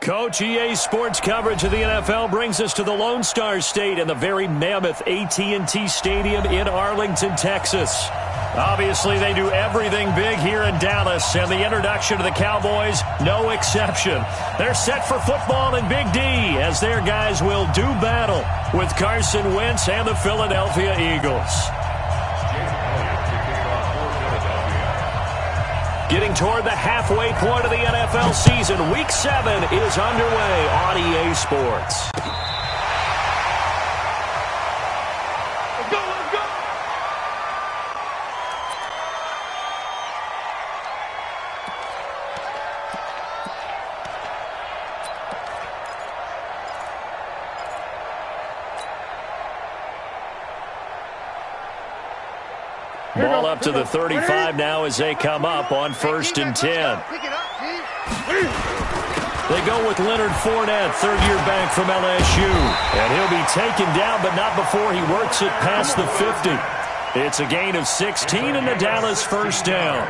Coach, EA Sports coverage of the NFL brings us to the Lone Star State in the very mammoth AT&T Stadium in Arlington, Texas. Obviously, they do everything big here in Dallas, and the introduction to the Cowboys, no exception. They're set for football in Big D as their guys will do battle with Carson Wentz and the Philadelphia Eagles. Getting toward the halfway point of the NFL season, Week 7 is underway on EA Sports. Let's go, let's go! Ball up to the 35 now as they come up on 1st and 10. They go with Leonard Fournette, third-year back from LSU. And he'll be taken down, but not before he works it past the 50. It's a gain of 16 and the Dallas first down.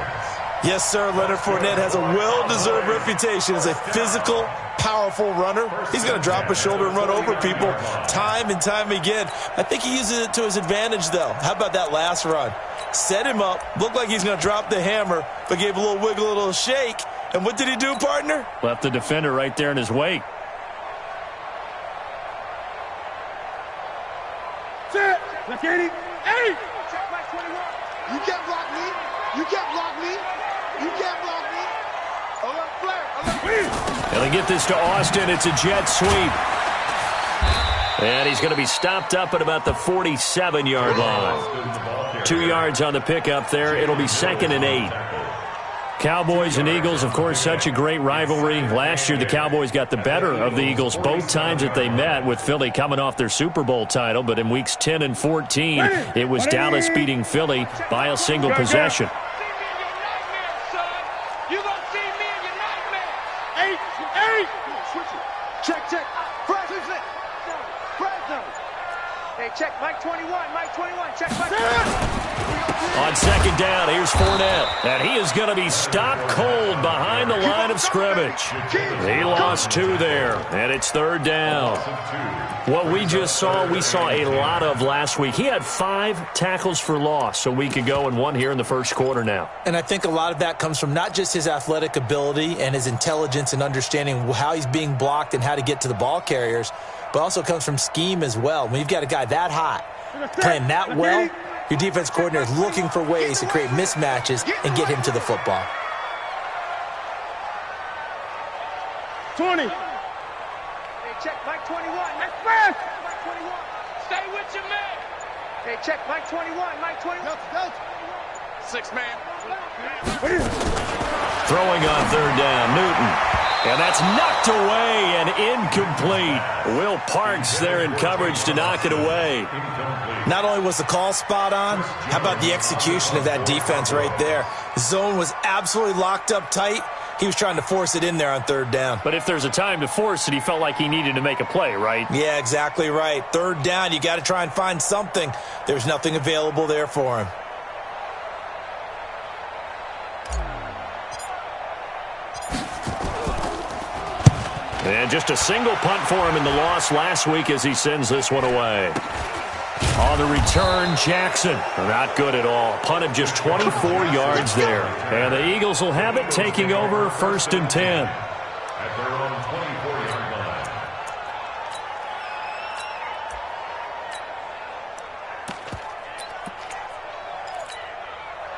Yes, sir. Leonard Fournette has a well-deserved reputation as a physical, powerful runner. He's going to drop his shoulder and run over people time and time again. I think he uses it to his advantage, though. How about that last run? Set him up, looked like he's going to drop the hammer, but gave a little wiggle, a little shake. And what did he do, partner? Left the defender right there in his wake. Set. Let's get him. Hey! Check my 21. You can't block me. You can't block me. You can't block me. Alert flare. And they get this to Austin. It's a jet sweep. And he's going to be stopped up at about the 47-yard line. 2 yards on the pickup there. It'll be 2nd and 8. Cowboys and Eagles, of course, such a great rivalry. Last year, the Cowboys got the better of the Eagles both times that they met, with Philly coming off their Super Bowl title. But in weeks 10 and 14, it was Dallas beating Philly by a single possession. Check Mike 21, Mike 21, check Mike 21. On 2nd down, here's Fournette. And he is going to be stopped cold behind the line of scrimmage. He lost 2 there, and it's 3rd down. What we just saw, we saw a lot of last week. He had 5 tackles for loss a week ago and 1 here in the first quarter now. And I think a lot of that comes from not just his athletic ability and his intelligence and understanding how he's being blocked and how to get to the ball carriers, but also comes from scheme as well. When you've got a guy that hot, playing that well, your defense coordinator is looking for ways to create mismatches and get him to the football. 20. Hey, check Mike 21. Mike 21. Stay with your man. Hey, check Mike 21. Mike 21. 6 man. Throwing on 3rd down, Newton. And that's knocked away and incomplete. Will Parks there in coverage to knock it away. Not only was the call spot on, how about the execution of that defense right there? The zone was absolutely locked up tight. He was trying to force it in there on 3rd down. But if there's a time to force it, he felt like he needed to make a play, right? Yeah, exactly right. 3rd down, you got to try and find something. There's nothing available there for him. And just a single punt for him in the loss last week as he sends this one away. On the return, Jackson. Not good at all. Punt of just 24 yards there. And the Eagles will have it, taking over 1st and 10. At their own 24-yard line.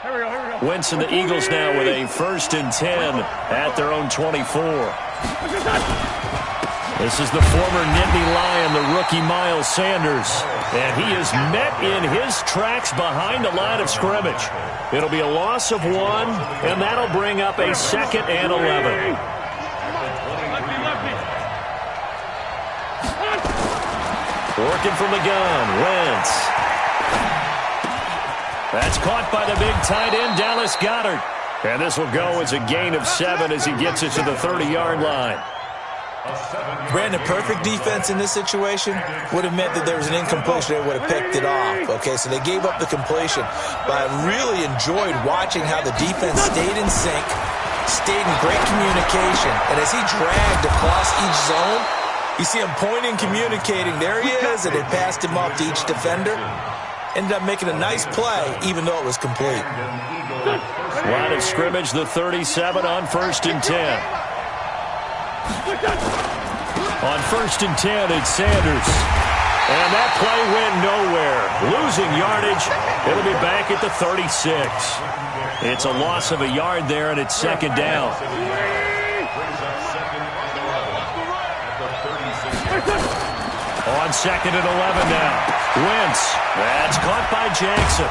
Here we go. Wentz and the Eagles now with a 1st and 10 at their own 24. This is the former Nittany Lion, the rookie Miles Sanders. And he is met in his tracks behind the line of scrimmage. It'll be a loss of 1, and that'll bring up a 2nd and 11. Working from the gun, Wentz. That's caught by the big tight end, Dallas Goedert. And this will go as a gain of 7 as he gets it to the 30-yard line. Brandon, perfect defense in this situation would have meant that there was an incompletion. They would have picked it off. Okay, so they gave up the completion. But I really enjoyed watching how the defense stayed in sync stayed in great communication. And as he dragged across each zone, you see him pointing, communicating. There he is, and they passed him off to each defender. Ended up making a nice play, even though it was complete. Line of scrimmage, the 37 on 1st and 10. On 1st and 10, it's Sanders. And that play went nowhere. Losing yardage. It'll be back at the 36. It's a loss of a yard there, and it's 2nd down. On 2nd and 11 now. Wentz. That's caught by Jackson.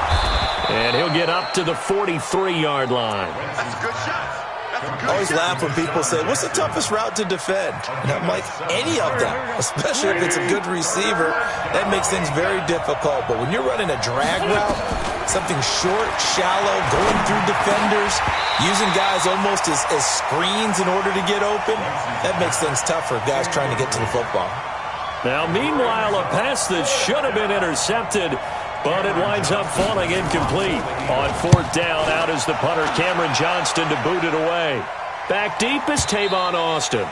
And he'll get up to the 43-yard line. That's a good shot. I always laugh when people say, what's the toughest route to defend? And I'm like, any of them, especially if it's a good receiver. That makes things very difficult. But when you're running a drag route, something short, shallow, going through defenders, using guys almost as screens in order to get open, that makes things tough for guys trying to get to the football. Now, meanwhile, a pass that should have been intercepted, but it winds up falling incomplete. On 4th down, out is the punter, Cameron Johnston, to boot it away. Back deep is Tavon Austin.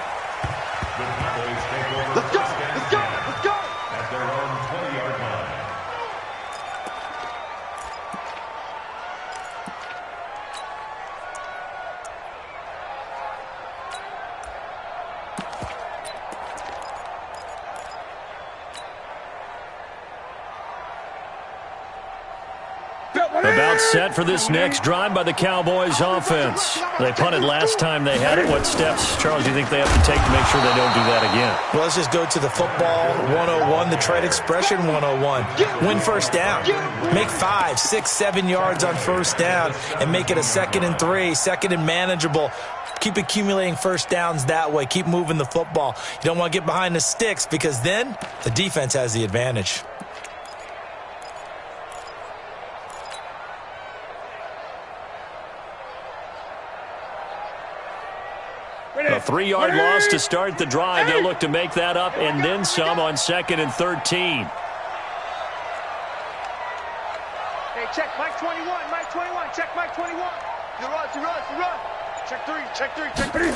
Let's go. Let's go. Let's go. At their own 20-yard line. About set for this next drive by the Cowboys offense. They punted last time they had it. What steps, Charles, do you think they have to take to make sure they don't do that again? Well, let's just go to the football 101, the trade expression 101. Win 1st down. Make 5, 6, 7 yards on 1st down and make it a 2nd and 3, 2nd and manageable. Keep accumulating 1st downs that way. Keep moving the football. You don't want to get behind the sticks because then the defense has the advantage. A 3-yard loss to start the drive. They'll look to make that up and then some on 2nd and 13. Hey, check Mike 21. Mike 21. Check Mike 21. You run. Check 3. Check 3. Check 3.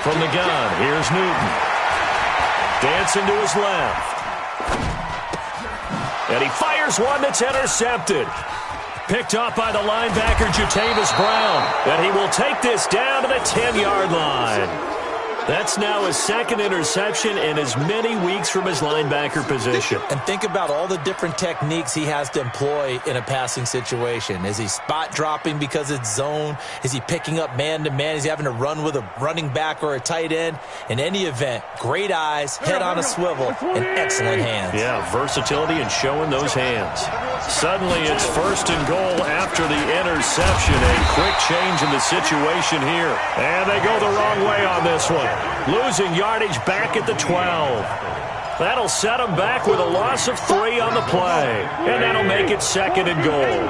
From the gun, here's Newton. Dancing to his left. And he fires one that's intercepted. Picked up by the linebacker, Jatavis Brown. And he will take this down to the 10-yard line. That's now his 2nd interception in as many weeks from his linebacker position. And think about all the different techniques he has to employ in a passing situation. Is he spot dropping because it's zone? Is he picking up man-to-man? Is he having to run with a running back or a tight end? In any event, great eyes, head on a swivel, and excellent hands. Yeah, versatility and showing those hands. Suddenly it's 1st and goal after the interception. A quick change in the situation here. And they go the wrong way on this one. Losing yardage back at the 12. That'll set them back with a loss of 3 on the play. And that'll make it 2nd and goal.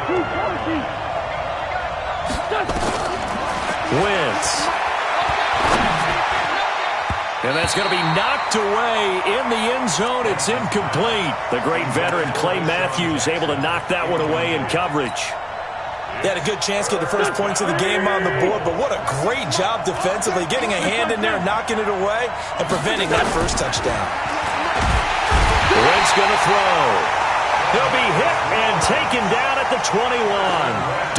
Wentz. And that's going to be knocked away in the end zone. It's incomplete. The great veteran Clay Matthews able to knock that one away in coverage. They had a good chance to get the first points of the game on the board, but what a great job defensively, getting a hand in there, knocking it away, and preventing that first touchdown. Wentz going to throw. He'll be hit and taken down at the 21.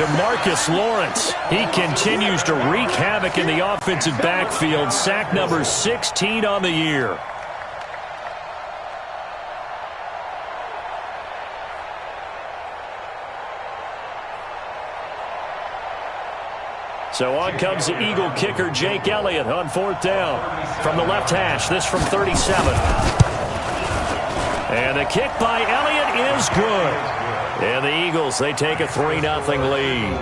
DeMarcus Lawrence, he continues to wreak havoc in the offensive backfield. Sack number 16 on the year. So on comes the Eagle kicker, Jake Elliott, on 4th down. From the left hash, this from 37. And the kick by Elliott is good. And the Eagles, they take a 3-0 lead.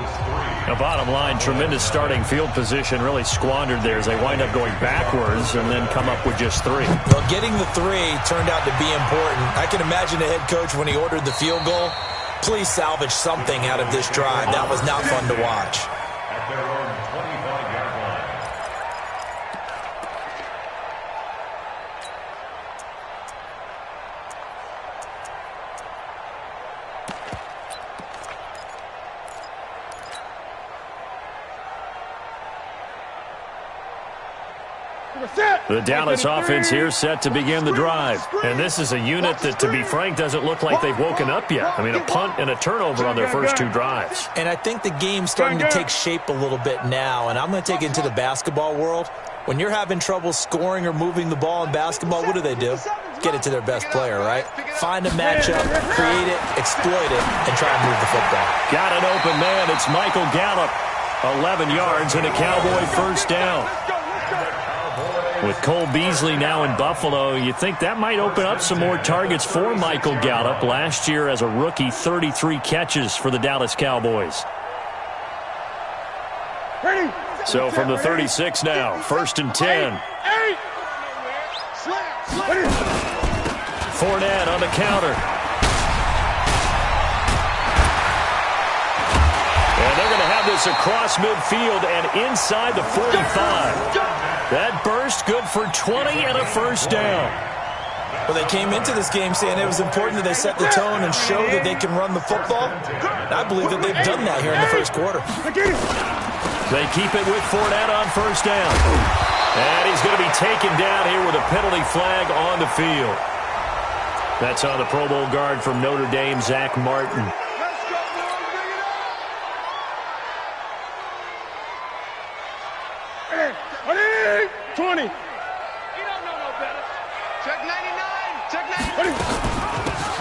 The bottom line, tremendous starting field position, really squandered there as they wind up going backwards and then come up with just 3. Well, getting the 3 turned out to be important. I can imagine the head coach when he ordered the field goal. Please salvage something out of this drive. That was not fun to watch. At their own 25-yard line. The Dallas offense here set to begin the drive. And this is a unit that, to be frank, doesn't look like they've woken up yet. I mean, a punt and a turnover on their first two drives. And I think the game's starting to take shape a little bit now. And I'm going to take it into the basketball world. When you're having trouble scoring or moving the ball in basketball, what do? Get it to their best player, right? Find a matchup, create it, exploit it, and try and move the football. Got an open man. It's Michael Gallup. 11 yards and a Cowboy first down. With Cole Beasley now in Buffalo, you think that might open up some more targets for Michael Gallup. Last year as a rookie, 33 catches for the Dallas Cowboys. So from the 36 now, 1st and 10. Fournette on the counter. And they're going to have this across midfield and inside the 45. That burst good for 20 and a first down. Well, they came into this game saying it was important that they set the tone and show that they can run the football. And I believe that they've done that here in the first quarter. They keep it with Fournette on first down. And he's going to be taken down here with a penalty flag on the field. That's on the Pro Bowl guard from Notre Dame, Zach Martin.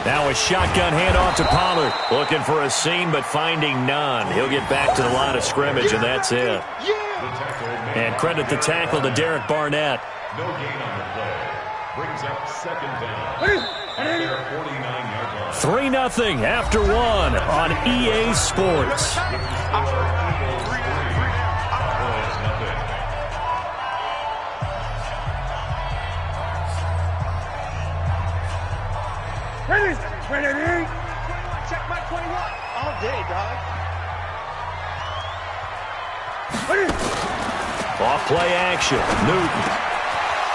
Now a shotgun handoff to Pollard. Looking for a seam, but finding none. He'll get back to the line of scrimmage, and that's it. And credit the tackle to Derek Barnett. No gain on the play. Brings up second down. At their 49-yard line. 3-0 after one on EA Sports. Ready. Check my 21. All day, dog. Off play action. Newton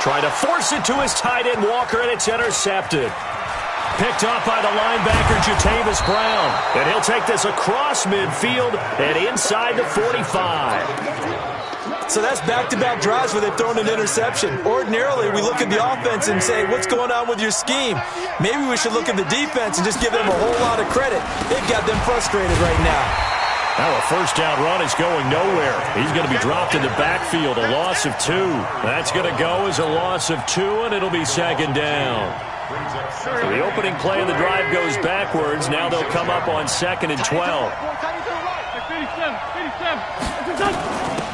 trying to force it to his tight end Walker, and it's intercepted. Picked off by the linebacker Jatavis Brown. And he'll take this across midfield and inside the 45. So that's back-to-back drives where they've thrown an interception. Ordinarily, we look at the offense and say, what's going on with your scheme? Maybe we should look at the defense and just give them a whole lot of credit. They've got them frustrated right now. Now a first down run is going nowhere. He's going to be dropped in the backfield, a loss of 2. That's going to go as a loss of 2, and it'll be second down. So the opening play of the drive goes backwards. Now they'll come up on 2nd and 12.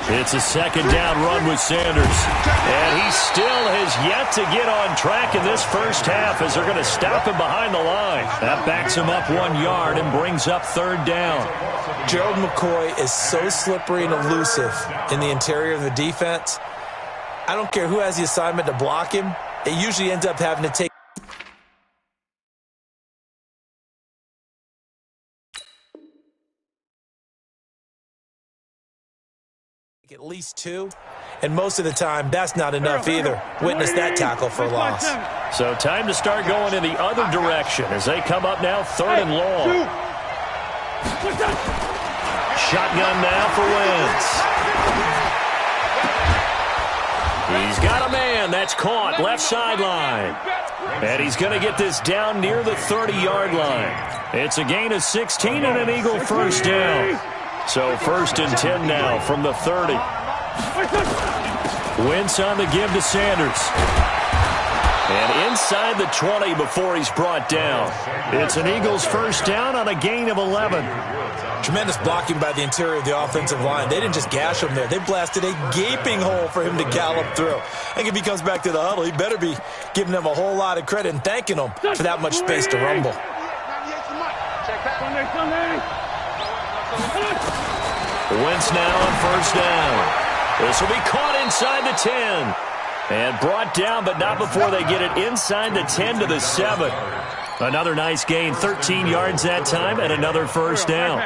It's a second down run with Sanders. And he still has yet to get on track in this first half as they're going to stop him behind the line. That backs him up 1 yard and brings up 3rd down. Gerald McCoy is so slippery and elusive in the interior of the defense. I don't care who has the assignment to block him. It usually ends up having to take at least 2, and most of the time that's not enough either. Witness that tackle for a loss. So time to start going in the other direction as they come up now 3rd and long. Shotgun now for Wentz. He's got a man. That's caught left sideline. And he's going to get this down near the 30-yard line. It's a gain of 16 and an Eagle first down. So 1st and 10 now from the 30. Wentz on the give to Sanders. And inside the 20 before he's brought down. It's an Eagles first down on a gain of 11. Tremendous blocking by the interior of the offensive line. They didn't just gash him there. They blasted a gaping hole for him to gallop through. I think if he comes back to the huddle, he better be giving them a whole lot of credit and thanking them for that much space to rumble. Wentz now on first down. This will be caught inside the 10. And brought down, but not before they get it inside the 10 to the 7. Another nice gain, 13 yards that time, and another first down.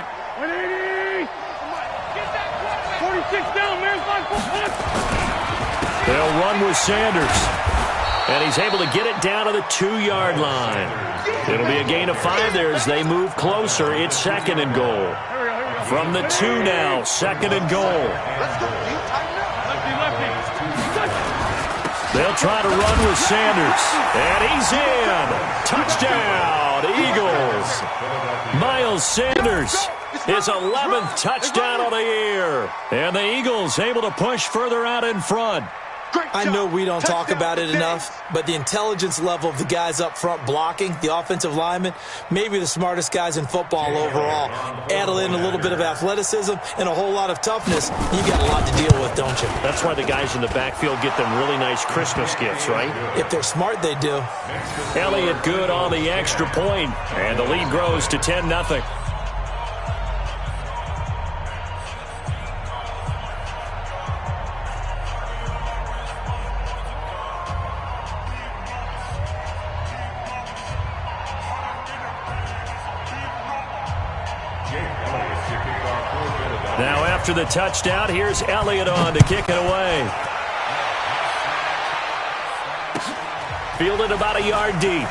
46 down, man. They'll run with Sanders. And he's able to get it down to the 2-yard line. It'll be a gain of 5 there as they move closer. It's 2nd and goal. From the 2 now, 2nd and goal. try to run with Sanders. And he's in. Touchdown, Eagles. Miles Sanders, his 11th touchdown of the year. And the Eagles able to push further out in front. I know we don't talk about it enough, but the intelligence level of the guys up front blocking, the offensive linemen, maybe the smartest guys in football overall. Add in a little bit of athleticism and a whole lot of toughness, you got a lot to deal with, don't you? That's why the guys in the backfield get them really nice Christmas gifts, right? If they're smart, they do. Elliott good on the extra point, and the lead grows to 10-0. Now after the touchdown, here's Elliott on to kick it away. Fielded about a yard deep.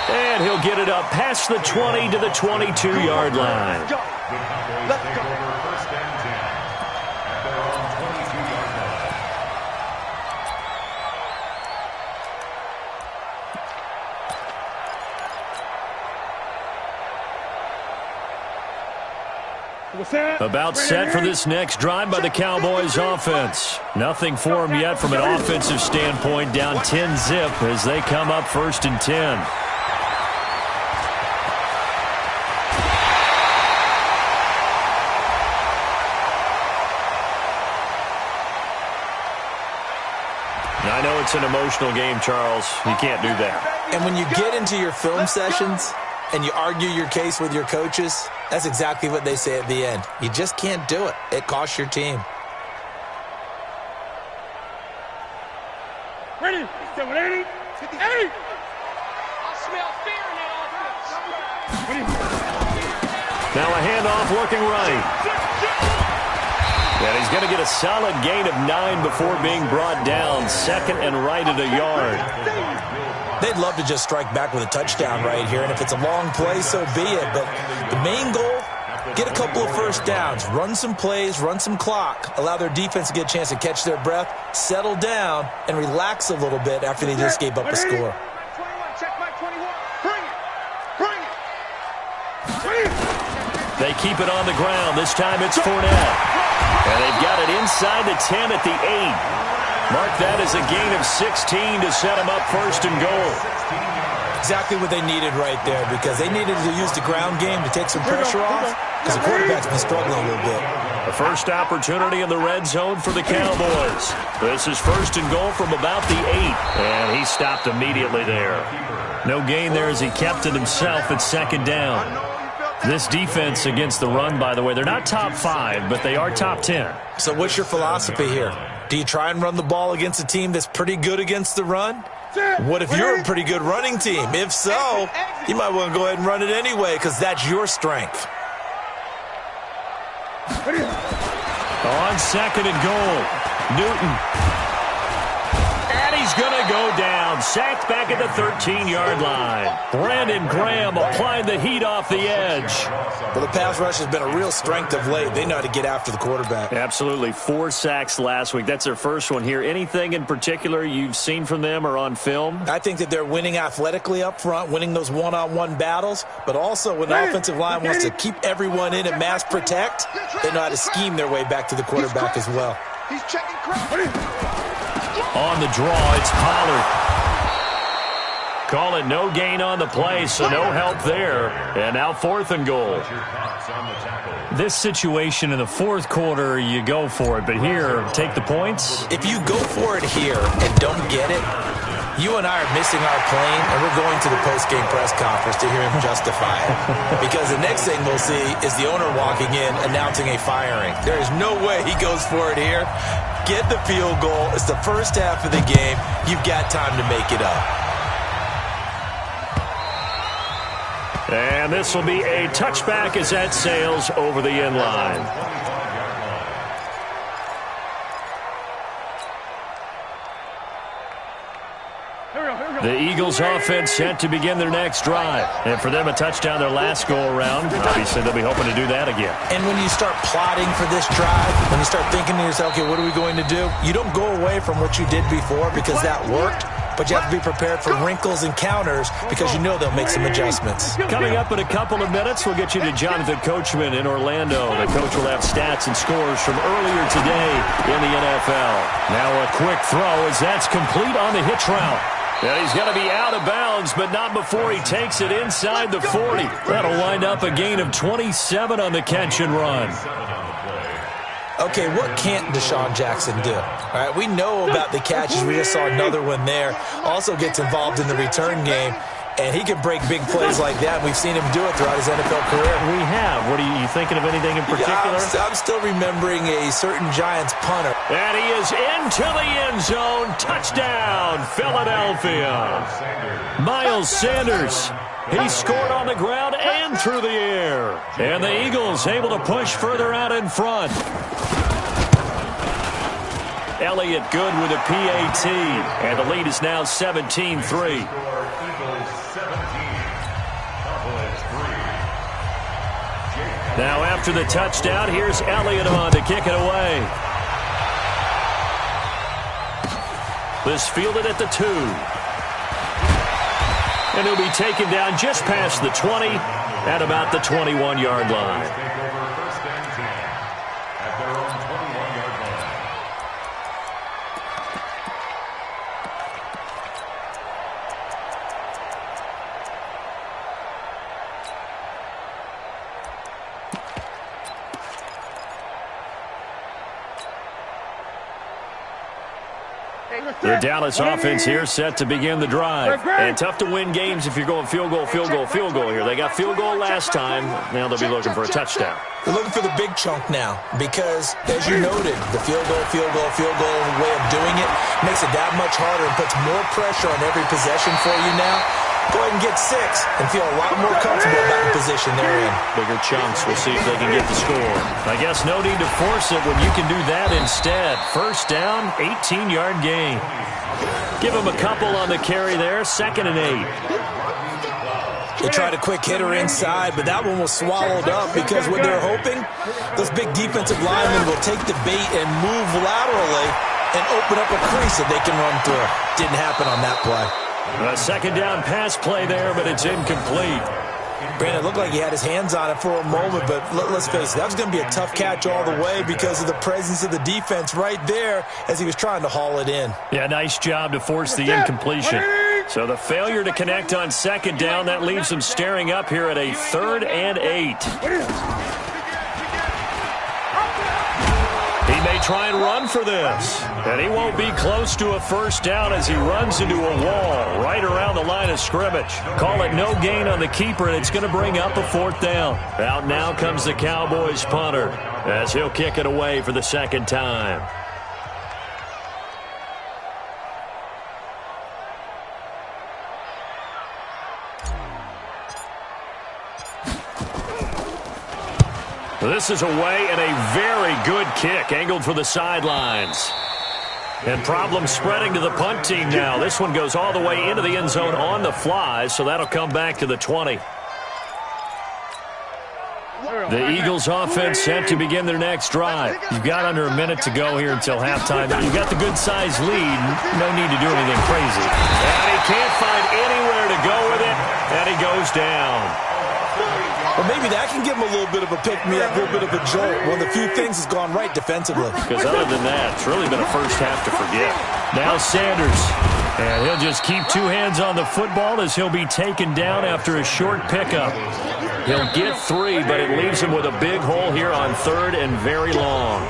And he'll get it up past the 20 to the 22-yard line. Let's go. Let's go. About set for this next drive by the Cowboys offense. Nothing for them yet from an offensive standpoint. Down 10-zip as they come up 1st and 10. I know it's an emotional game, Charles. You can't do that. And when you get into your film sessions and you argue your case with your coaches, that's exactly what they say at the end. You just can't do it. It costs your team. Ready? 780. 58. I smell fear in that offense. Now a handoff looking right. And he's going to get a solid gain of 9 before being brought down. 2nd and right at a yard. They'd love to just strike back with a touchdown right here, and if it's a long play, so be it. But the main goal, get a couple of first downs, run some plays, run some clock, allow their defense to get a chance to catch their breath, settle down, and relax a little bit after they just gave up a score. They keep it on the ground. This time it's Fournette. And they've got it inside the 10 at the 8. Mark that as a gain of 16 to set them up 1st and goal. Exactly what they needed right there, because they needed to use the ground game to take some pressure off, because the quarterback's been struggling a little bit. The first opportunity in the red zone for the Cowboys. This is 1st and goal from about the 8. And he stopped immediately there. No gain there as he kept it himself at 2nd down. This defense against the run, by the way, they're not top 5, but they are top 10. So what's your philosophy here? Do you try and run the ball against a team that's pretty good against the run? What if you're a pretty good running team? If so, you might want to go ahead and run it anyway, because that's your strength. On 2nd and goal, Newton. And he's going to go down. Sacked back at the 13-yard line. Brandon Graham applying the heat off the edge. Well, the pass rush has been a real strength of late. They know how to get after the quarterback. Absolutely. 4 sacks last week. That's their first one here. Anything in particular you've seen from them or on film? I think that they're winning athletically up front, winning those one-on-one battles, but also when the offensive line wants to keep everyone in and mass protect, they know how to scheme their way back to the quarterback as well. He's checking On the draw, it's Pollard. Call it no gain on the play, so no help there. And now 4th and goal. This situation in the 4th quarter, you go for it. But here, take the points. If you go for it here and don't get it, you and I are missing our plane, and we're going to the post-game press conference to hear him justify it. Because the next thing we'll see is the owner walking in announcing a firing. There is no way he goes for it here. Get the field goal. It's the first half of the game. You've got time to make it up. And this will be a touchback as that sails over the end line. Here we go. The Eagles offense set to begin their next drive. And for them, a touchdown their last go-around. Obviously, they'll be hoping to do that again. And when you start plotting for this drive, when you start thinking to yourself, okay, what are we going to do? You don't go away from what you did before because that worked. But you have to be prepared for wrinkles and counters because you know they'll make some adjustments. Coming up in a couple of minutes, we'll get you to Jonathan Coachman in Orlando. The coach will have stats and scores from earlier today in the NFL. Now a quick throw as that's complete on the hitch route. And he's going to be out of bounds, but not before he takes it inside the 40. That'll wind up a gain of 27 on the catch and run. Okay, what can't Deshaun Jackson do? All right, we know about the catches. We just saw another one there. Also gets involved in the return game, and he can break big plays like that. We've seen him do it throughout his NFL career. We have. What are you thinking of anything in particular? Yeah, I'm still remembering a certain Giants punter. And he is into the end zone. Touchdown, Philadelphia. Miles Sanders. He scored on the ground and through the air. And the Eagles able to push further out in front. Elliott good with a PAT. And the lead is now 17-3. Now after the touchdown, here's Elliott on to kick it away. This fielded at the 2. And he'll be taken down just past the 20 at about the 21-yard line. The Dallas offense here set to begin the drive. And tough to win games if you're going field goal here. They got field goal last time. Now they'll be looking for a touchdown. They're looking for the big chunk now because, as you noted, the field goal way of doing it makes it that much harder and puts more pressure on every possession for you now. Go ahead and get 6 and feel a lot more comfortable about the position they're in. Bigger chunks. We'll see if they can get the score. I guess no need to force it when you can do that instead. First down, 18-yard gain. Give him a couple on the carry there. 2nd and 8. They tried a quick hitter inside, but that one was swallowed up because what they're hoping, those big defensive linemen will take the bait and move laterally and open up a crease that they can run through. Didn't happen on that play. A 2nd down pass play there, but it's incomplete. Brandon, it looked like he had his hands on it for a moment, but let's face it, that was going to be a tough catch all the way because of the presence of the defense right there as he was trying to haul it in. Yeah, nice job to force the incompletion. So the failure to connect on 2nd down, that leaves him staring up here at a 3rd and 8. He may try and run for this. And he won't be close to a first down as he runs into a wall right around the line of scrimmage. Call it no gain on the keeper, and it's going to bring up a 4th down. Out now comes the Cowboys punter as he'll kick it away for the 2nd time. This is away and a very good kick angled for the sidelines. And problem spreading to the punt team now. This one goes all the way into the end zone on the fly, so that'll come back to the 20. The Eagles offense set to begin their next drive. You've got under a minute to go here until halftime. You've got the good-sized lead. No need to do anything crazy. And he can't find anywhere to go with it, and he goes down. Well, maybe that can give him a little bit of a pick-me-up, a little bit of a jolt. One of the few things has gone right defensively. Because other than that, it's really been a first half to forget. Now Sanders. And he'll just keep 2 hands on the football as he'll be taken down after a short pickup. He'll get 3, but it leaves him with a big hole here on 3rd and very long.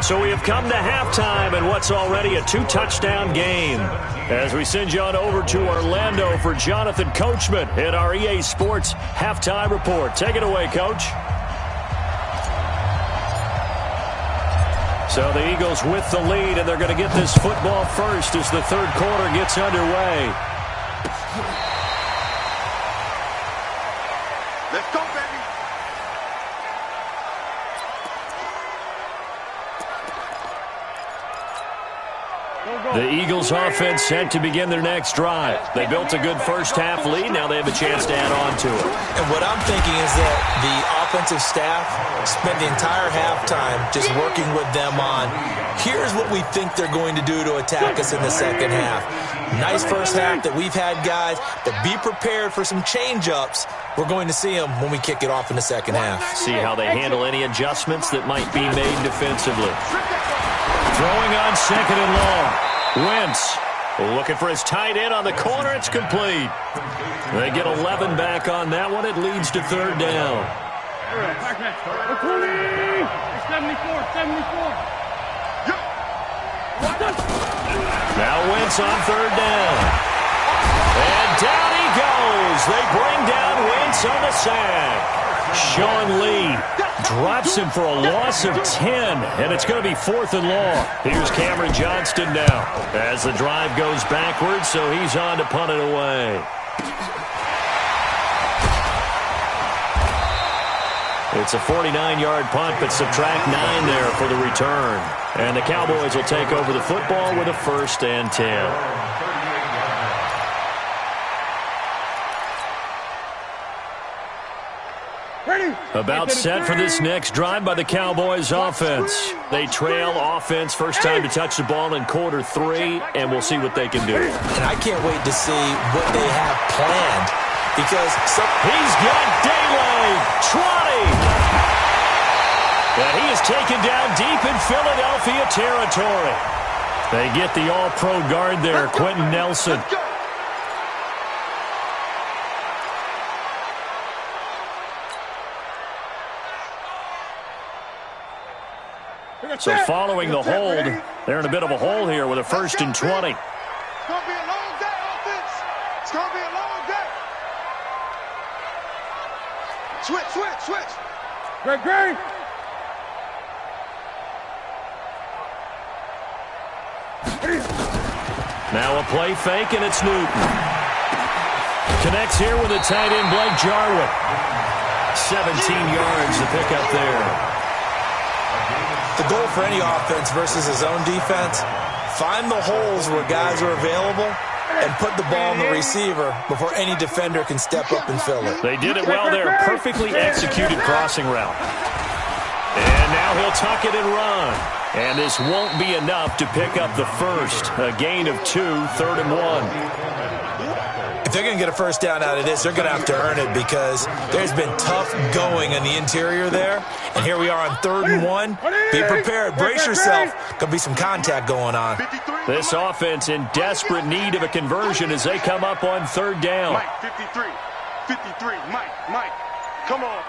So we have come to halftime in what's already a 2-touchdown game. As we send you on over to Orlando for Jonathan Coachman in our EA Sports Halftime Report. Take it away, Coach. So the Eagles with the lead, and they're going to get this football first as the 3rd quarter gets underway. Let's go, baby. The Eagles offense set to begin their next drive. They built a good first-half lead. Now they have a chance to add on to it. And what I'm thinking is that the offensive staff spent the entire halftime just working with them on, here's what we think they're going to do to attack us in the second half. Nice first half that we've had, guys, but be prepared for some change-ups. We're going to see them when we kick it off in the second half. See how they handle any adjustments that might be made defensively. Throwing on second and long. Wentz looking for his tight end on the corner. It's complete. They get 11 back on that one. It leads to third down. 74. Now Wentz on third down. And down he goes. They bring down Wentz on the sack. Sean Lee drops him for a loss of 10, and it's going to be fourth and long. Here's Cameron Johnston now as the drive goes backwards, so he's on to punt it away. It's a 49-yard punt, but subtract 9 there for the return. And the Cowboys will take over the football with a 1st and 10. About set for this next drive by the Cowboys offense. They trail offense first time to touch the ball in quarter 3, and we'll see what they can do. And I can't wait to see what they have planned because he's got daylight. Trotting. And he is taken down deep in Philadelphia territory. They get the all-pro guard there, Quentin Nelson. So following the hold, they're in a bit of a hole here with a 1st and 20. It's going to be a long day, offense. It's going to be a long day. Switch. Great. Now a play fake, and it's Newton. Connects here with the tight end, Blake Jarwin. 17 yards to pick up there. The goal for any offense versus his own defense, find the holes where guys are available and put the ball on the receiver before any defender can step up and fill it. They did it well there. Perfectly executed crossing route. And now he'll tuck it and run. And this won't be enough to pick up the first. A gain of 2, 3rd and 1. If they're going to get a first down out of this, they're going to have to earn it because there's been tough going in the interior there. And here we are on 3rd and 1. Be prepared. Brace yourself. Could be some contact going on. This offense in desperate need of a conversion as they come up on 3rd down. Mike, 53. Mike. Come on.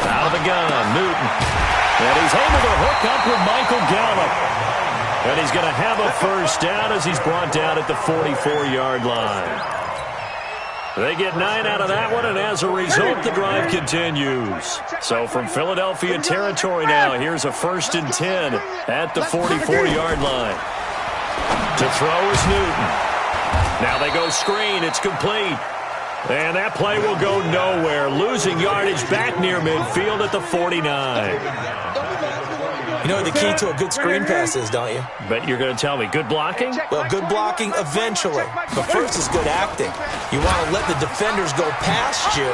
Out of the gun, Newton. And he's able to hook up with Michael Gallup. And he's going to have a first down as he's brought down at the 44-yard line. They get 9 out of that one, and as a result, the drive continues. So from Philadelphia territory now, here's a 1st and 10 at the 44-yard line. To throw is Newton. Now they go screen. It's complete. And that play will go nowhere. Losing yardage back near midfield at the 49. You know what the key to a good screen pass is, don't you? Bet you're going to tell me. Good blocking? Well, good blocking eventually. But first is good acting. You want to let the defenders go past you,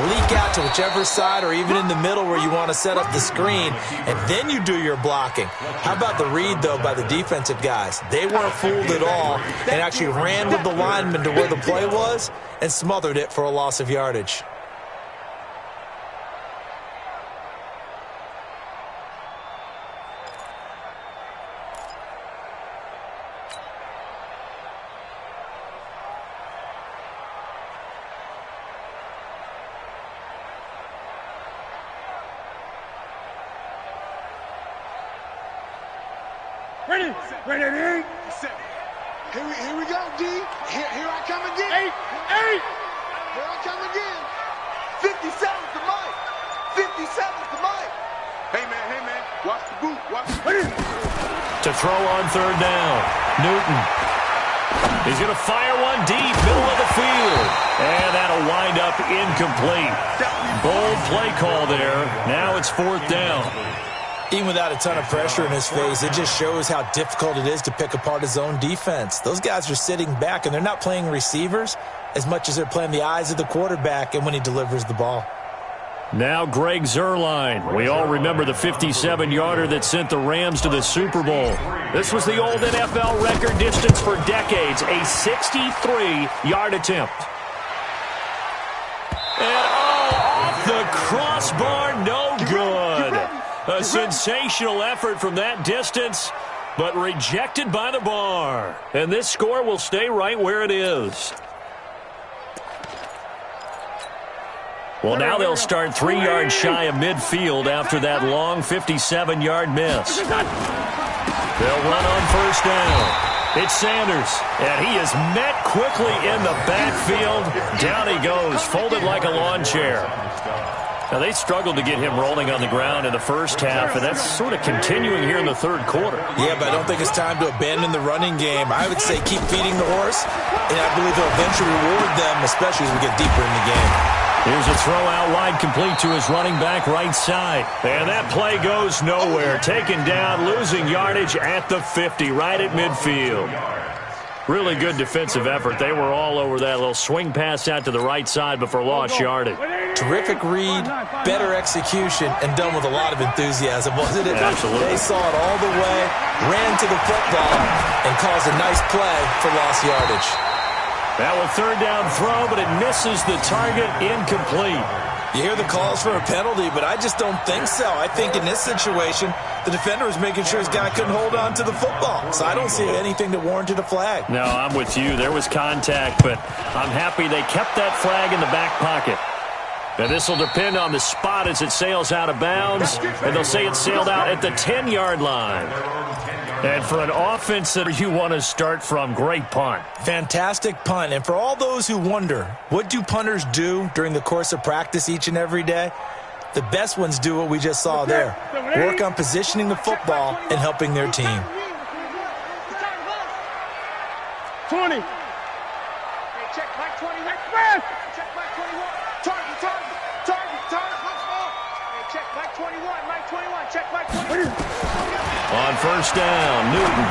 leak out to whichever side or even in the middle where you want to set up the screen, and then you do your blocking. How about the read, though, by the defensive guys? They weren't fooled at all and actually ran with the lineman to where the play was and smothered it for a loss of yardage. Ready. Here we go, D. Here I come again. 8. Here I come again. 57's the mic. 57's the mic. Hey, man. Watch the boot. To throw on 3rd down. Newton. He's going to fire one deep, middle of the field. And that'll wind up incomplete. Bold play call there. Now it's 4th down. Even without a ton of pressure in his face, it just shows how difficult it is to pick apart his own defense. Those guys are sitting back, and they're not playing receivers as much as they're playing the eyes of the quarterback and when he delivers the ball. Now Greg Zuerlein. We all remember the 57-yarder that sent the Rams to the Super Bowl. This was the old NFL record distance for decades, a 63-yard attempt. And off the crossbar, no good. A sensational effort from that distance, but rejected by the bar. And this score will stay right where it is. Well, now they'll start 3 yards shy of midfield after that long 57-yard miss. They'll run on first down. It's Sanders, and he is met quickly in the backfield. Down he goes, folded like a lawn chair. Now, they struggled to get him rolling on the ground in the first half, and that's sort of continuing here in the third quarter. Yeah, but I don't think it's time to abandon the running game. I would say keep feeding the horse, and I believe they'll eventually reward them, especially as we get deeper in the game. Here's a throw out wide, complete to his running back right side. And that play goes nowhere. Taken down, losing yardage at the 50, right at midfield. Really good defensive effort. They were all over that little swing pass out to the right side before lost yardage. Terrific read, better execution, and done with a lot of enthusiasm, wasn't it? Absolutely. They saw it all the way, ran to the football, and caused a nice play for lost yardage. That was third down throw, but it misses the target, incomplete. You hear the calls for a penalty, but I just don't think so. I think in this situation, the defender was making sure his guy couldn't hold on to the football. So I don't see anything that warranted a flag. No, I'm with you. There was contact, but I'm happy they kept that flag in the back pocket. Now, this will depend on the spot as it sails out of bounds, and they'll say it sailed out at the 10-yard line. And for an offense that you want to start from, great punt. Fantastic punt. And for all those who wonder, what do punters do during the course of practice each and every day? The best ones do what we just saw there. Work on positioning the football and helping their team. 20. Hey, check Mike 20. Check Mike 21. Target. Once more. Hey, check Mike 21. Mike 21. Check Mike 21. On first down, Newton.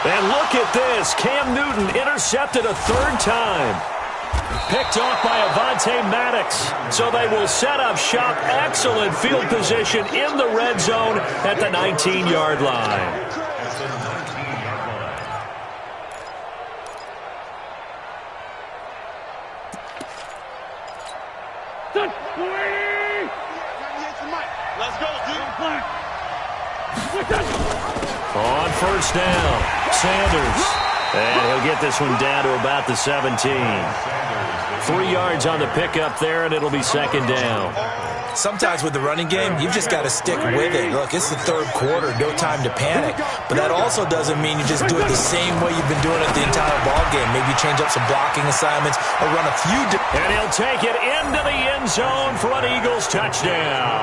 And look at this. Cam Newton intercepted a third time. Picked off by Avonte Maddox. So they will set up shop. Excellent field position in the red zone at the 19-yard line. Let's go, dude. On first down, Sanders. And he'll get this one down to about the 17. 3 yards on the pickup there, and it'll be second down. Sometimes with the running game, you've just got to stick with it. Look, it's the third quarter, no time to panic. But that also doesn't mean you just do it the same way you've been doing it the entire ball game. Maybe change up some blocking assignments or run a few. And he'll take it into the end zone for an Eagles touchdown.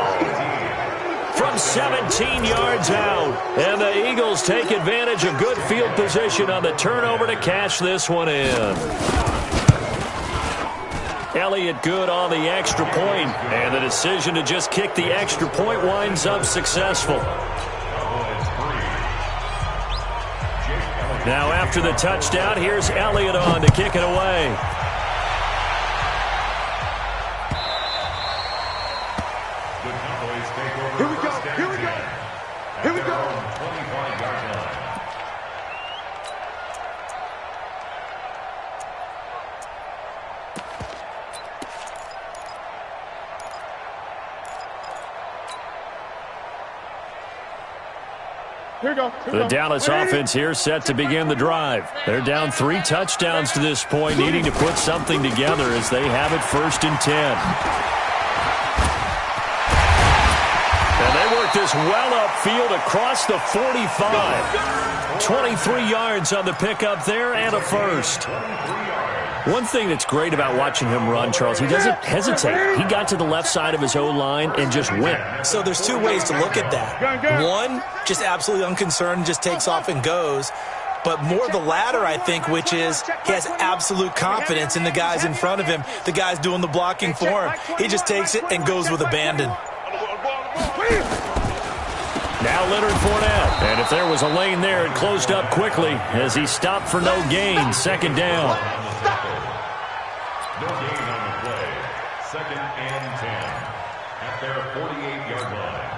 From 17 yards out. And the Eagles take advantage of good field position on the turnover to cash this one in. Elliott good on the extra point, and the decision to just kick the extra point winds up successful. Now after the touchdown, here's Elliott on to kick it away. Here we go. The Dallas offense here set to begin the drive. They're down 3 touchdowns to this point, needing to put something together as they have it 1st and 10. And they work this well upfield across the 45. 23 yards on the pickup there and a first. One thing that's great about watching him run, Charles, he doesn't hesitate. He got to the left side of his O-line and just went. So there's 2 ways to look at that. One, just absolutely unconcerned, just takes off and goes. But more the latter, I think, which is he has absolute confidence in the guys in front of him, the guys doing the blocking for him. He just takes it and goes with abandon. Now Leonard Fournette. And if there was a lane there, it closed up quickly as he stopped for no gain. Second down. No gain on the play. 2nd and 10 at their 48-yard line.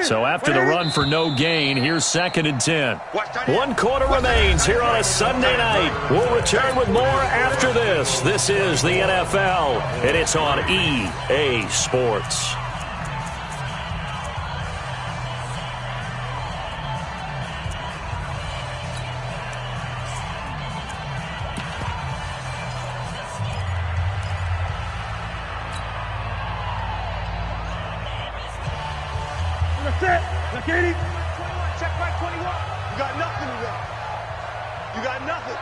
So after the run for no gain, here's 2nd and 10. 1 quarter remains here on a Sunday night. We'll return with more after this. This is the NFL, and it's on EA Sports. Check back 21. You got nothing today. You got nothing.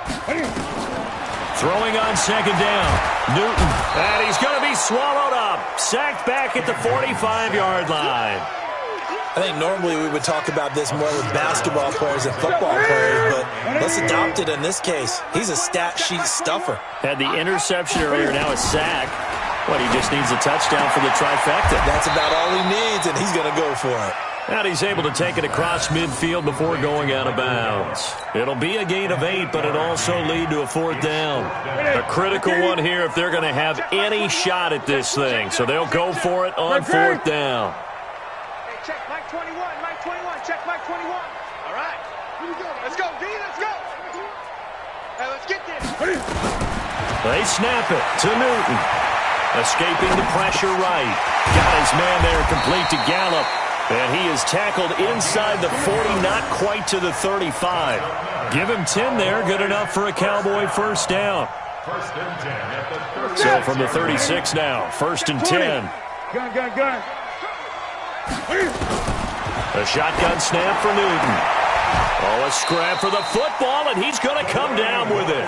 Throwing on 2nd down. Newton. And he's going to be swallowed up. Sacked back at the 45-yard line. I think normally we would talk about this more with basketball players and football players, but let's adopt it in this case. He's a stat sheet stuffer. Had the interception earlier, now a sack. What, he just needs a touchdown for the trifecta. That's about all he needs, and he's going to go for it. And he's able to take it across midfield before going out of bounds. It'll be a gain of 8, but it'll also lead to a 4th down. A critical one here if they're going to have any shot at this thing. So they'll go for it on 4th down. Hey, check Mike 21, Mike 21, check Mike 21. All right, here we go. Let's go, D, let's go. Hey, let's get this. They snap it to Newton. Escaping the pressure right. Got his man there complete to Gallup. And he is tackled inside the 40, not quite to the 35. Give him 10 there, good enough for a Cowboy 1st down. 1st and 10 at the 36. So from the 36 now, 1st and 10. Gun. A shotgun snap for Newton. Oh, a scrap for the football, and he's going to come down with it.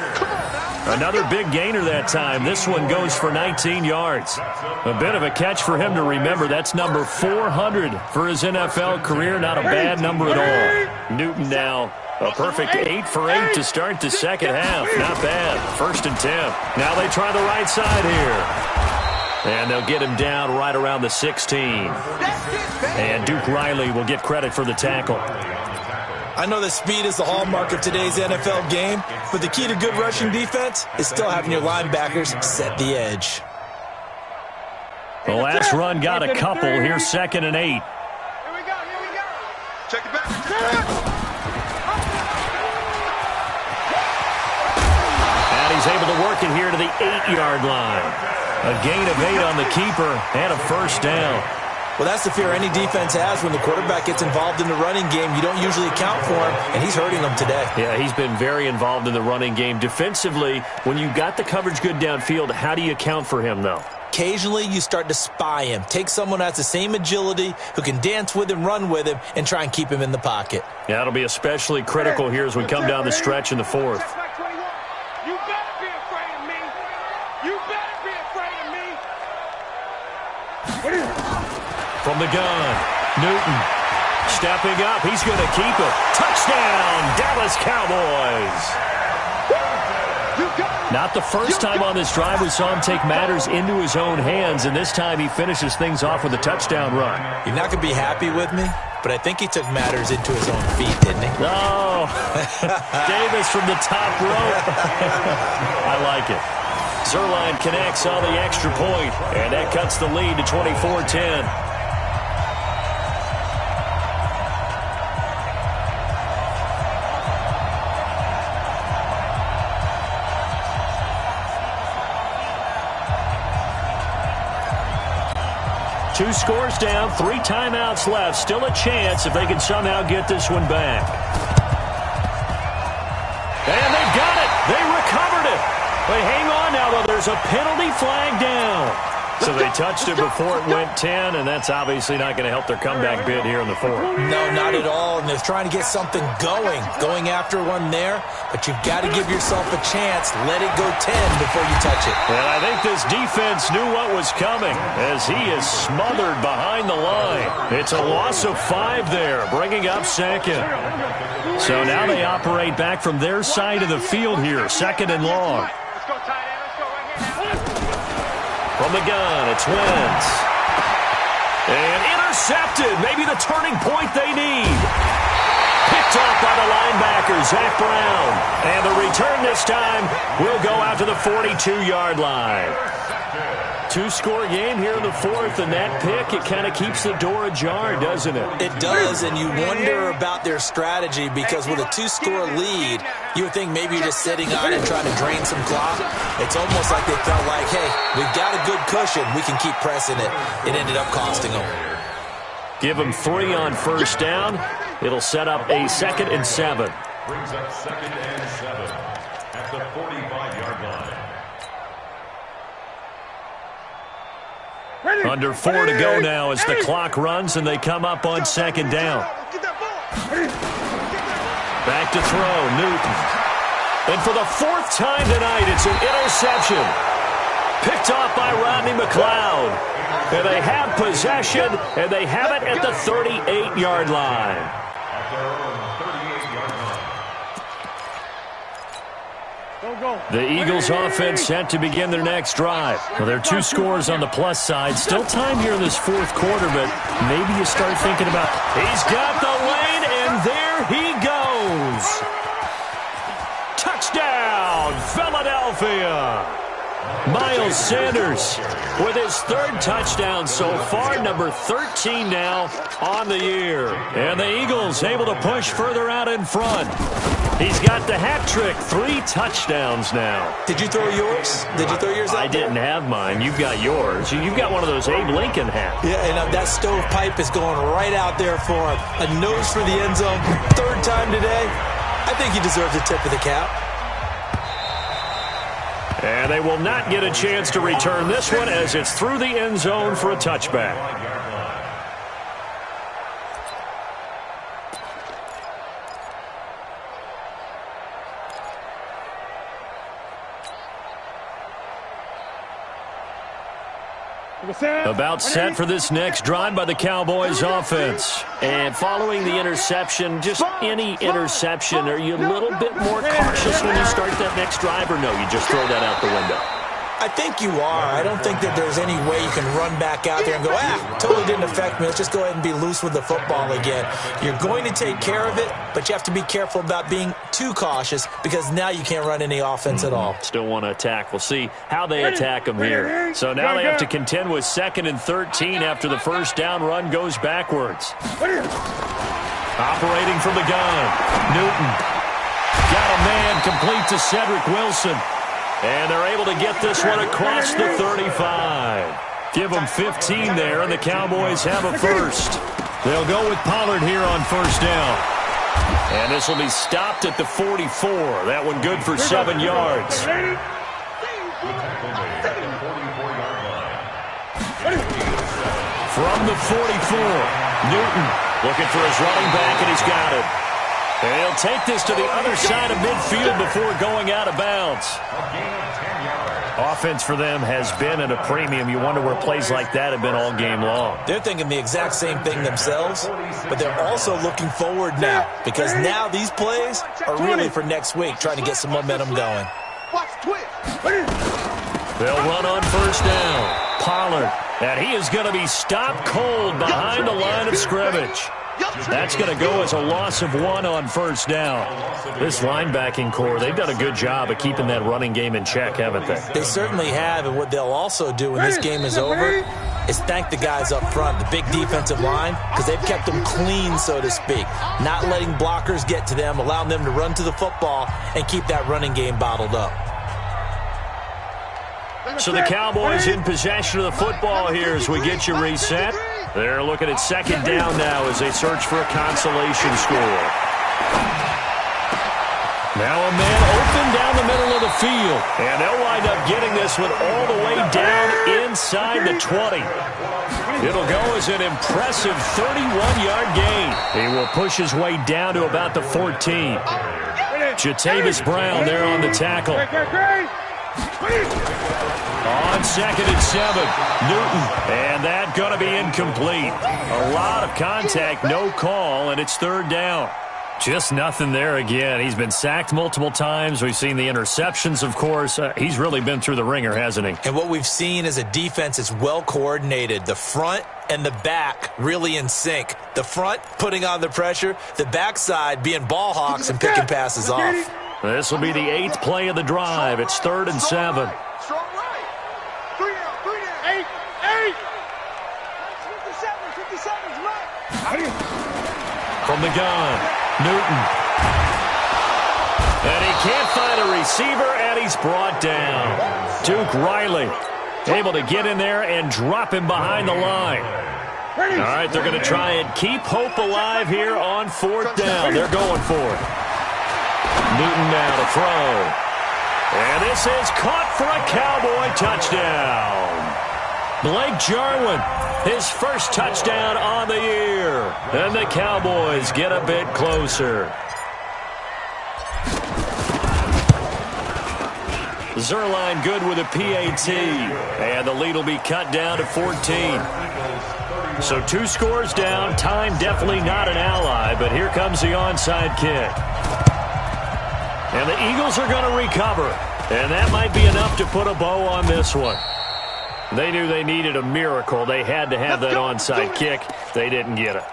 Another big gainer that time. This one goes for 19 yards. A bit of a catch for him to remember. That's number 400 for his NFL career. Not a bad number at all. Newton now a perfect 8 for 8 to start the second half. Not bad. 1st and 10. Now they try the right side here. And they'll get him down right around the 16. And Duke Riley will get credit for the tackle. I know that speed is the hallmark of today's NFL game, but the key to good rushing defense is still having your linebackers set the edge. The last run got a couple. Here's 2nd and 8. Here we go. Check it back. And he's able to work it here to the 8-yard line. A gain of 8 on the keeper and a 1st down. Well, that's the fear any defense has when the quarterback gets involved in the running game. You don't usually account for him, and he's hurting them today. Yeah, he's been very involved in the running game. Defensively, when you got the coverage good downfield, how do you account for him, though? Occasionally, you start to spy him. Take someone who has the same agility, who can dance with him, run with him, and try and keep him in the pocket. Yeah, that'll be especially critical here as we come down the stretch in the 4th. You better be afraid of me. You better be afraid of me. From the gun, Newton stepping up. He's going to keep it. Touchdown, Dallas Cowboys. Not the first time on this drive we saw him take matters into his own hands, and this time he finishes things off with a touchdown run. You're not going to be happy with me, but I think he took matters into his own feet, didn't he? Oh, Davis from the top rope. I like it. Zerline connects on the extra point, and that cuts the lead to 24-10. Two scores down, 3 timeouts left. Still a chance if they can somehow get this one back. And they've got it. They recovered it. But hang on now, though. There's a penalty flag down. So they touched it before it went 10, and that's obviously not going to help their comeback bid here in the 4th. No, not at all. And they're trying to get something going after one there. But you've got to give yourself a chance. Let it go 10 before you touch it. And I think this defense knew what was coming as he is smothered behind the line. It's a loss of 5 there, bringing up 2nd. So now they operate back from their side of the field here, 2nd and long. Let's go, tight end. Let's go right here now. From the gun, it's Wentz. And intercepted. Maybe the turning point they need. Picked off by the linebacker, Zach Brown. And the return this time will go out to the 42-yard line. Two-score game here in the fourth, and that pick, it kind of keeps the door ajar, doesn't it? It does, and you wonder about their strategy because with a two-score lead, you would think maybe you're just sitting on it and trying to drain some clock. It's almost like they felt like, hey, we've got a good cushion. We can keep pressing it. It ended up costing them. Give them 3 on first down. It'll set up a 2nd and 7. Brings up 2nd and 7 at the 45-yard line. Under 4 to go now as the clock runs and they come up on 2nd down. Back to throw, Newton. And for the 4th time tonight, it's an interception. Picked off by Rodney McLeod. And they have possession, and they have it at the 38-yard line. The Eagles offense set to begin their next drive. Well, there are 2 scores on the plus side. Still time here in this fourth quarter, but maybe you start thinking about, he's got the lane, and there he goes. Touchdown, Philadelphia. Miles Sanders with his 3rd touchdown so far, number 13 now on the year. And the Eagles able to push further out in front. He's got the hat trick, 3 touchdowns now. Did you throw yours? Did you throw yours out I didn't have mine. You've got yours. You've got one of those Abe Lincoln hats. Yeah, and that stovepipe is going right out there for him. A nose for the end zone. 3rd time today. I think he deserves a tip of the cap. And they will not get a chance to return this one as it's through the end zone for a touchback. About set for this next drive by the Cowboys offense. And following the interception, just any interception, are you a little bit more cautious when you start that next drive, or no, you just throw that out the window? I think you are. I don't think that there's any way you can run back out there and go, totally didn't affect me. Let's just go ahead and be loose with the football again. You're going to take care of it, but you have to be careful about being too cautious because now you can't run any offense at all. Still want to attack. We'll see how they attack them here. So now they have to contend with 2nd and 13 after the first down run goes backwards. Operating from the gun, Newton. Got a man complete to Cedric Wilson. And they're able to get this one across the 35. Give them 15 there, and the Cowboys have a first. They'll go with Pollard here on first down. And this will be stopped at the 44. That one good for 7 yards. From the 44, Newton looking for his running back, and he's got it. And he'll take this to the other side of midfield before going out of bounds. Offense for them has been at a premium. You wonder where plays like that have been all game long. They're thinking the exact same thing themselves, but they're also looking forward now because now these plays are really for next week, trying to get some momentum going. They'll run on first down. Pollard, and he is going to be stopped cold behind the line of scrimmage. That's going to go as a loss of 1 on first down. This linebacking core, they've done a good job of keeping that running game in check, haven't they? They certainly have, and what they'll also do when this game is over is thank the guys up front, the big defensive line, because they've kept them clean, so to speak, not letting blockers get to them, allowing them to run to the football and keep that running game bottled up. So the Cowboys in possession of the football here as we get you reset. They're looking at 2nd down now as they search for a consolation score. Now a man open down the middle of the field. And they'll wind up getting this one all the way down inside the 20. It'll go as an impressive 31-yard gain. He will push his way down to about the 14. Jatavis Brown there on the tackle. On 2nd and 7, Newton, and that going to be incomplete. A lot of contact, no call, and it's 3rd down. Just nothing there again. He's been sacked multiple times. We've seen the interceptions, of course. He's really been through the ringer, hasn't he? And what we've seen is a defense that's well coordinated. The front and the back really in sync. The front putting on the pressure, the backside being ball hawks and picking passes off. This will be the 8th play of the drive. It's 3rd and 7. Strong right. 3 down. 8. 57's right. From the gun, Newton. And he can't find a receiver, and he's brought down. Duke Riley able to get in there and drop him behind the line. All right, they're going to try and keep hope alive here on 4th down. They're going for it. Newton now to throw. And this is caught for a Cowboy touchdown. Blake Jarwin, his first touchdown on the year. And the Cowboys get a bit closer. Zerline good with a PAT. And the lead will be cut down to 14. So 2 scores down. Time definitely not an ally, but here comes the onside kick. And the Eagles are going to recover. And that might be enough to put a bow on this one. They knew they needed a miracle. They had to have that onside kick. They didn't get it.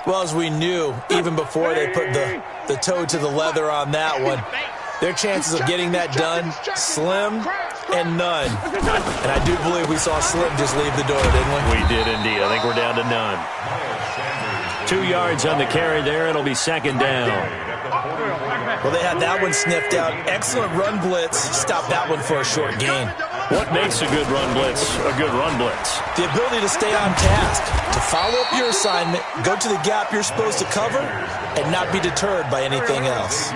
Well, as we knew, even before they put the toe to the leather on that one, their chances of getting that done, slim and none. And I do believe we saw Slim just leave the door, didn't we? We did indeed. I think we're down to none. 2 yards on the carry there. It'll be 2nd down. Well, they had that one sniffed out. Excellent run blitz. Stop that one for a short gain. What makes a good run blitz a good run blitz? The ability to stay on task, to follow up your assignment, go to the gap you're supposed to cover, and not be deterred by anything else.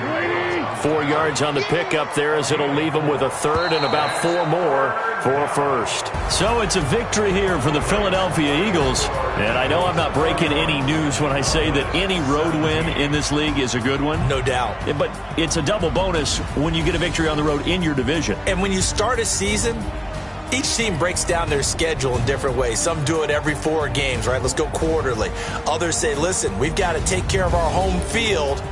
4 yards on the pickup there as it'll leave them with a 3rd and about 4 more for a 1st. So it's a victory here for the Philadelphia Eagles. And I know I'm not breaking any news when I say that any road win in this league is a good one. No doubt. But it's a double bonus when you get a victory on the road in your division. And when you start a season, each team breaks down their schedule in different ways. Some do it every 4 games, right? Let's go quarterly. Others say, listen, we've got to take care of our home field.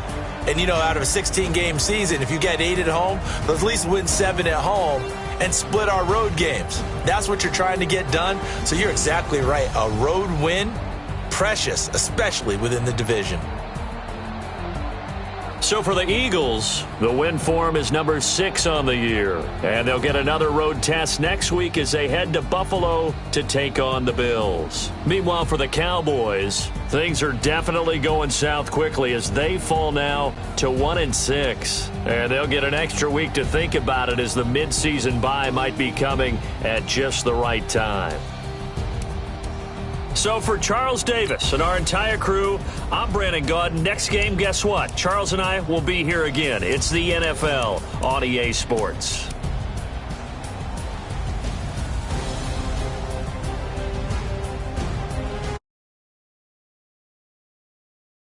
And, you know, out of a 16-game season, if you get 8 at home, let's at least win 7 at home and split our road games. That's what you're trying to get done. So you're exactly right. A road win, precious, especially within the division. So for the Eagles, the win form is number 6 on the year. And they'll get another road test next week as they head to Buffalo to take on the Bills. Meanwhile, for the Cowboys, things are definitely going south quickly as they fall now to 1-6. And they'll get an extra week to think about it as the midseason bye might be coming at just the right time. So for Charles Davis and our entire crew, I'm Brandon Gaudin. Next game, guess what? Charles and I will be here again. It's the NFL on EA Sports.